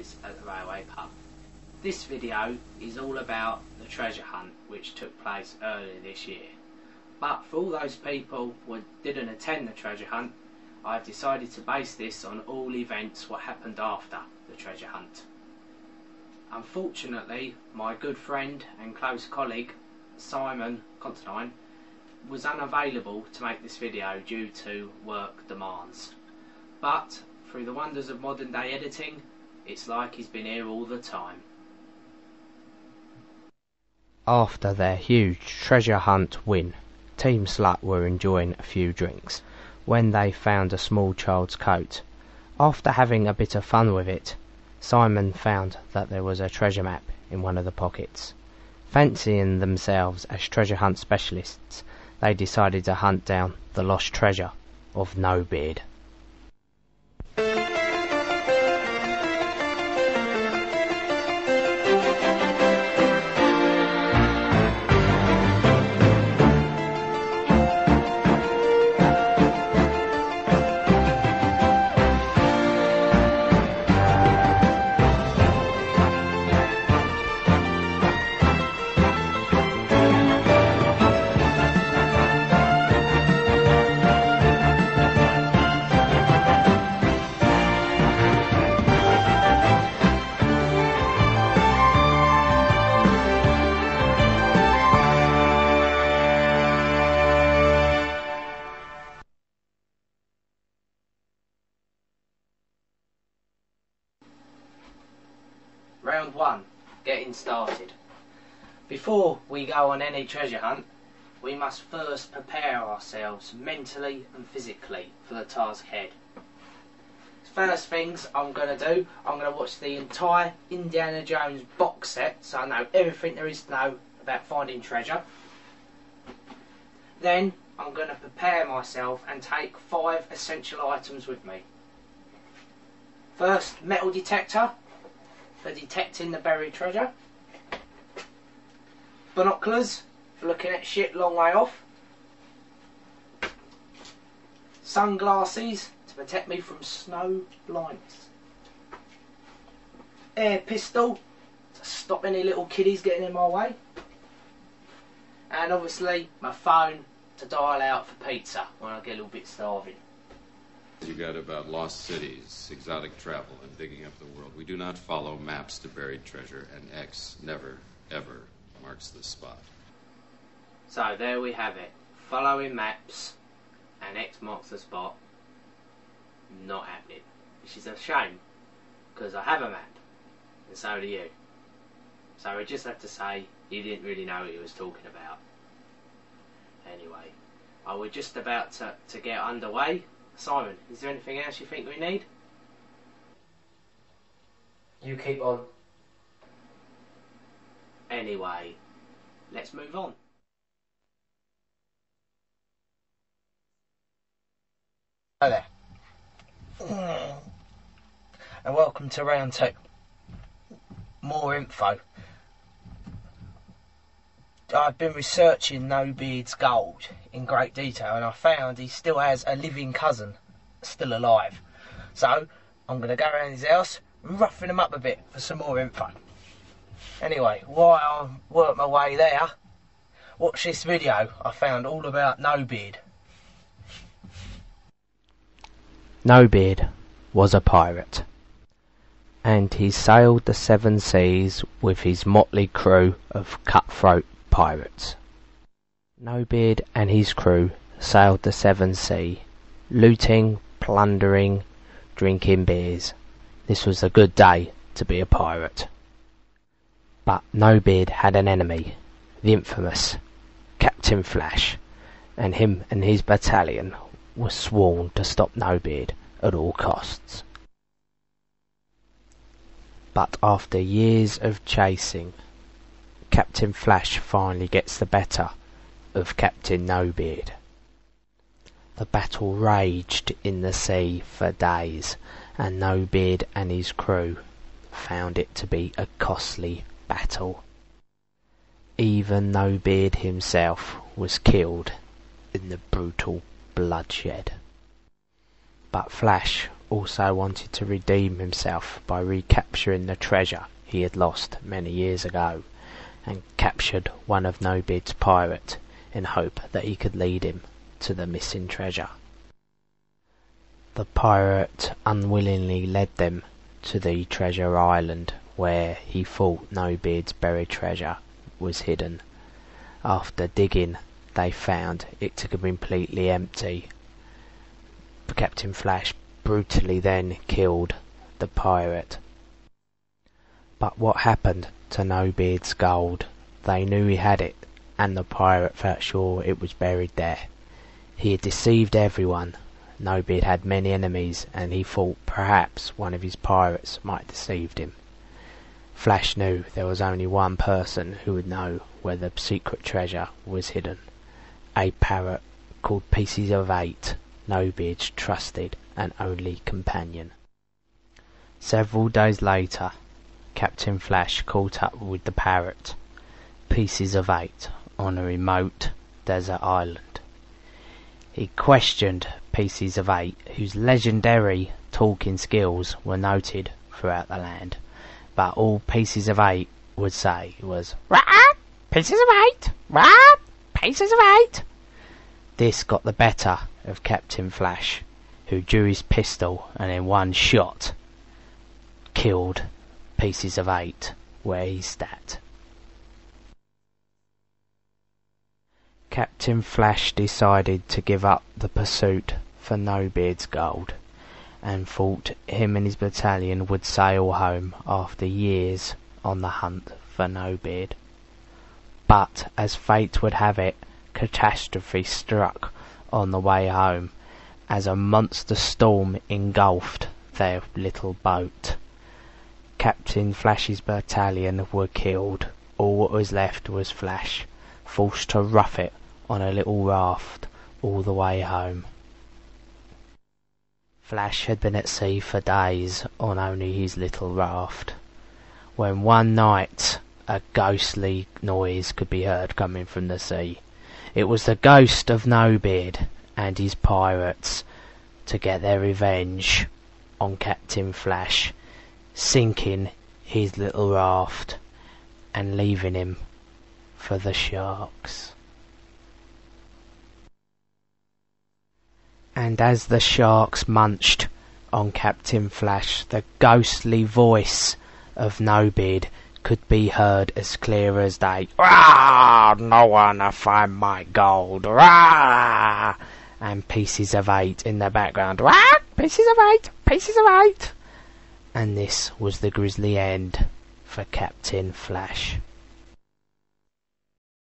boys at the railway pub. This video is all about the treasure hunt which took place earlier this year. But for all those people who didn't attend the treasure hunt, I've decided to base this on all events what happened after the treasure hunt. Unfortunately, my good friend and close colleague Simon Constantine was unavailable to make this video due to work demands. But through the wonders of modern day editing, it's like he's been here all the time. After their huge treasure hunt win, Team Slut were enjoying a few drinks when they found a small child's coat. After having a bit of fun with it, Simon found that there was a treasure map in one of the pockets. Fancying themselves as treasure hunt specialists, they decided to hunt down the lost treasure of No Beard. Round 1. Getting started. Before we go on any treasure hunt, we must first prepare ourselves mentally and physically for the task ahead. First things I'm going to do, I'm going to watch the entire Indiana Jones box set so I know everything there is to know about finding treasure. Then I'm going to prepare myself and take 5 essential items with me. First, metal detector for detecting the buried treasure. Binoculars for looking at shit long way off. Sunglasses to protect me from snow blindness. Air pistol to stop any little kiddies getting in my way. And obviously my phone to dial out for pizza when I get a little bit starving. You got about lost cities, exotic travel, and digging up the world. We do not follow maps to buried treasure, and X never, ever marks the spot. So there we have it. Following maps and X marks the spot. Not happening. Which is a shame, because I have a map, and so do you. So I just have to say, he didn't really know what he was talking about. Anyway, we're just about to get underway. Simon, is there anything else you think we need? You keep on. Anyway, let's move on. Hello there. And welcome to round 2. More info. I've been researching No Beard's gold in great detail, and I found he still has a living cousin still alive. So I'm going to go around his house, roughing him up a bit for some more info. Anyway, while I work my way there, watch this video I found all about No Beard. No Beard was a pirate, and he sailed the 7 seas with his motley crew of cutthroat pirates. No Beard and his crew sailed the 7 seas, looting, plundering, drinking beers. This was a good day to be a pirate. But No Beard had an enemy, the infamous Captain Flash, and him and his battalion were sworn to stop No Beard at all costs. But after years of chasing, Captain Flash finally gets the better of Captain No Beard. The battle raged in the sea for days, and No Beard and his crew found it to be a costly battle. Even No Beard himself was killed in the brutal bloodshed. But Flash also wanted to redeem himself by recapturing the treasure he had lost many years ago, and captured one of No Beard's pirates in hope that he could lead him to the missing treasure. The pirate unwillingly led them to the treasure island where he thought No Beard's buried treasure was hidden. After digging, they found it to be completely empty. Captain Flash brutally then killed the pirate. But what happened to No Beard's gold? They knew he had it, and the pirate felt sure it was buried there. He had deceived everyone. No Beard had many enemies, and he thought perhaps one of his pirates might have deceived him. Flash knew there was only one person who would know where the secret treasure was hidden. A parrot called Pieces of Eight, No Beard's trusted and only companion. Several days later, Captain Flash caught up with the parrot, Pieces of Eight, on a remote desert island. He questioned Pieces of Eight, whose legendary talking skills were noted throughout the land, but all Pieces of Eight would say was, "Rah! Pieces of Eight! Rah! Pieces of Eight!" This got the better of Captain Flash, who drew his pistol and in one shot killed Pieces of Eight where he sat. Captain Flash decided to give up the pursuit for No Beard's gold, and thought him and his battalion would sail home after years on the hunt for No Beard. But as fate would have it, catastrophe struck on the way home, as a monster storm engulfed their little boat. Captain Flash's battalion were killed. All that was left was Flash, forced to rough it on a little raft all the way home. Flash had been at sea for days on only his little raft, when one night a ghostly noise could be heard coming from the sea. It was the ghost of No Beard and his pirates, to get their revenge on Captain Flash, sinking his little raft and leaving him for the sharks. And as the sharks munched on Captain Flash, the ghostly voice of No Beard could be heard as clear as day. "Rah! No one to find my gold! Rah!" And Pieces of Eight in the background. "Rah! Pieces of Eight! Pieces of Eight!" And this was the grisly end for Captain Flash.